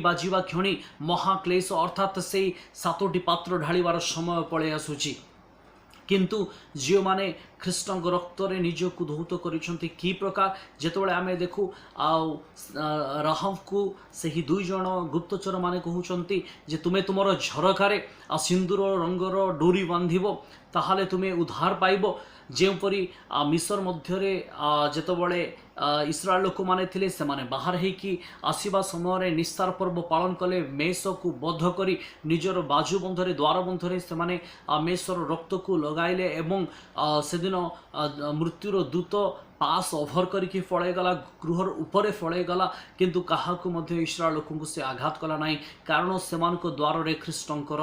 बाजिवा क्षणी महाक्लेश अर्थात से सातोटी पात्र ढालिबार समय पड़े आसुची किंतु जो माने ख्रीष्टों रक्त रे निजको धौत करिसेंती की प्रकार जेतबेले आमे देखु राहब को सही दुई जण गुप्तचर माने कहउचंती जे तुमे तुमर झरकारे सिंदूर रंगर डोरी बांधिबो ताहाले तुमे उद्धार पाइबो जेपरी मिस्र मध्यरे जेतबेले इस्राएल लोक माने थिले से माने बाहर हेकी आसीबा समय निस्तार पर्व पालन कले मेष को बद्ध करी निजर बाजू बंधरे द्वार बंधरे से माने मेषर रक्त को लगाइले एवं से दिन मृत्युर दूत पास ओभर करके फलैगला गृहर उपरे फलैगला किंतु काहाकू मध्य इस्राएल लोक से आघात कला नहीं कारण से द्वार रे ख्रीष्टंकर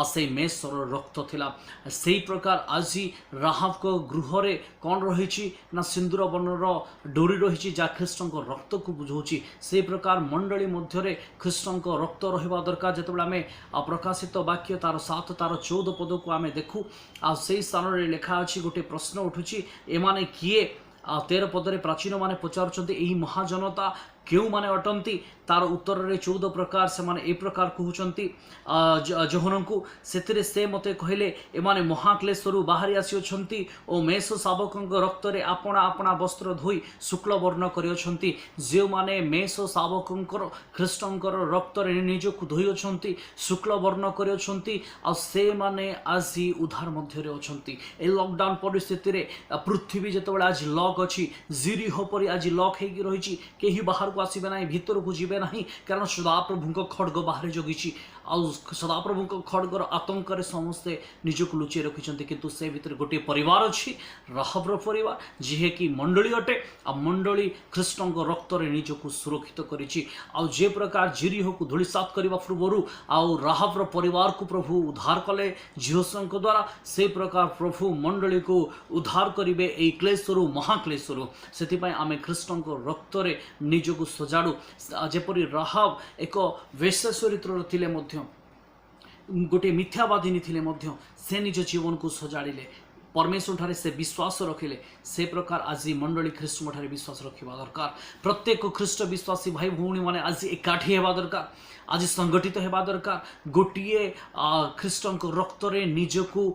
से मेषर रक्त थिला से प्रकार आज राहब को गृह रे कौन रही ना सिंदूर वर्णर डोरी रही जहाँ ख्रीष्टंक रक्त को बुझाऊँगी से प्रकार मंडली मध्य ख्रीष्टंक रक्त रहा दरकार जिते आम प्रकाशित वाक्य तार 7 तार 14 पद को आम देखू से स्थान में लिखा अच्छी गोटे प्रश्न उठुची एमाने किए 13 पदरे प्राचीन माने पचारुचंती एही महाजनता क्यों माने अटंती तार उत्तर रे 14 प्रकार से माने ए प्रकार कहउचंती जोहन को सेतिरे से मते कहले एमाने महाक्लेशरु बाहरी आसीछंती ओ मेष शावकंक रक्त रे आपना आपना वस्त्र धोई शुक्ल वर्ण करियछंती जे माने मेष शावकंकर ख्रीष्टंकर रक्त रे निजको धोइछंती शुक्ल वर्ण करियछंती आ से माने आजी उद्धार मध्य रे अछंती ए लॉकडाउन परिस्थिति रे पृथ्वी जेतबेले आज लॉक अछि जीरी होपरी आज लॉक हेकी रहिछि केही बाहर को आसीबे नाही भीतर को जीवे नाही कारण सदाप्रभु खड्ग बाहर जगिछि आ सदाप्रभु खड्गर आतंक समस्ते निजको लुचि रखिछंती किंतु से भीतर गोटे परिवार अछि राहबर परिवार जे कि मंडली अटे आ मंडली ख्रीष्टंक रक्त रे निजको सुरक्षित करिछि आ जे प्रकार जीरिहो को धूलिसात करबा पूर्वरु आ राहबर परिवार को प्रभु उद्धार कले जिहोसंक द्वारा से प्रकार प्रभु मंडली को उद्धार करिवे एई क्लेशरु महाक्लेशरु सेति पय आमे ख्रीष्टंक रक्त रे निजको सजाड़ू जेपरी राहब एक वेश्या चरित्र थिले मध्य गोटे मिथ्यावादिनी थिले मध्य से निज जीवन को सजाड़िले परमेश्वर ठारे से विश्वास रखिले से प्रकार आज मंडली ख्रीष्ट ठारे विश्वास रखा दरकार प्रत्येक ख्रीष्ट विश्वासी भाई भौणी माने आज एकाठी हेबा दरकार आज संगठित हेबा दरकार गोटे ख्रीष्टंक रक्त रे निजको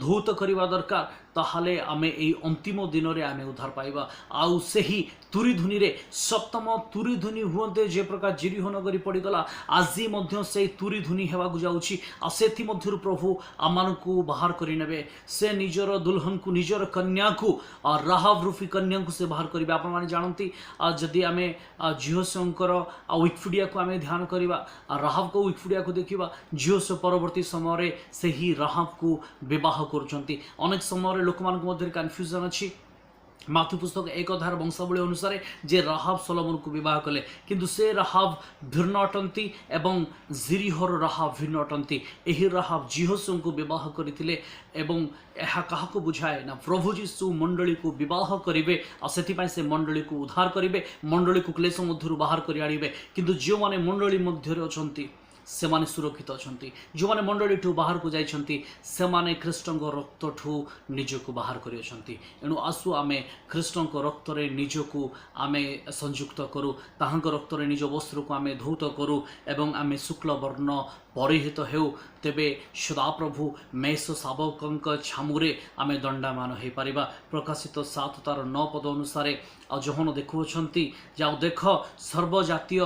धौत करबा दरकार ताहले आमे एई अंतिम दिन रे आमे उद्धार पाइबा आउ सेही तुरी धुनी रे सप्तम तुरी धुनी हुंते जे प्रकार जिरिहो नगरी पड़ी गला आजी मध्य से तुरी धुनी हेबा गु जाउची आ सेथि मध्यरु प्रभु आमान को बाहर करि नेबे से निजर दुल्हन को निजर कन्या को राहब रूपी कन्या को से बाहर करिबे आपण माने जानंती जदि आमे जिहोशंकर विकिपीडिया को आमे ध्यान करिबा राहब को विकिपीडिया को देखिबा जिहोश परवर्ती समय रे सेही राहब को विवाह करूचंती अनेक समय लोक मान मध्य कन्फ्यूजन अच्छी माथु पुस्तक 1 अध्याय वंशावली अनुसार जे राहब सोलोमन को विवाह कले किंतु से राहब भिन्न अटंती एवं जिरिहर राहब भिन्न अटंती एही राहब जिहोशु को विवाह करथिले एवं एहा काहा को बुझाए ना प्रभु यीशु मंडली को विवाह करिवे आ सेति पय से मंडली को उद्धार करिवे मंडली को क्लेश मध्यरु बाहर करि आनिबे किंतु जो माने मंडली मध्यरे अछंती से माने सुरक्षित अछंती जो माने मंडली ठू बाहर को जाइछंती से माने ख्रीष्टंक रक्त ठू निजको बाहर करि अछंती एनु आसु आमे ख्रीष्टंक रक्त रे निजको आमे संयुक्त करू ताहांक रक्त रे निज वस्त्र को आमे धौत करू एवं आमे शुक्ल वर्ण परिहित हेउ तेबे सदाप्रभु मेष शावकंक छामुरे आमे दंडामान हे परिबा प्रकाशित 7 तार 9 पद अनुसार आ जोहन देखुछंती जाउ देख सर्वजातीय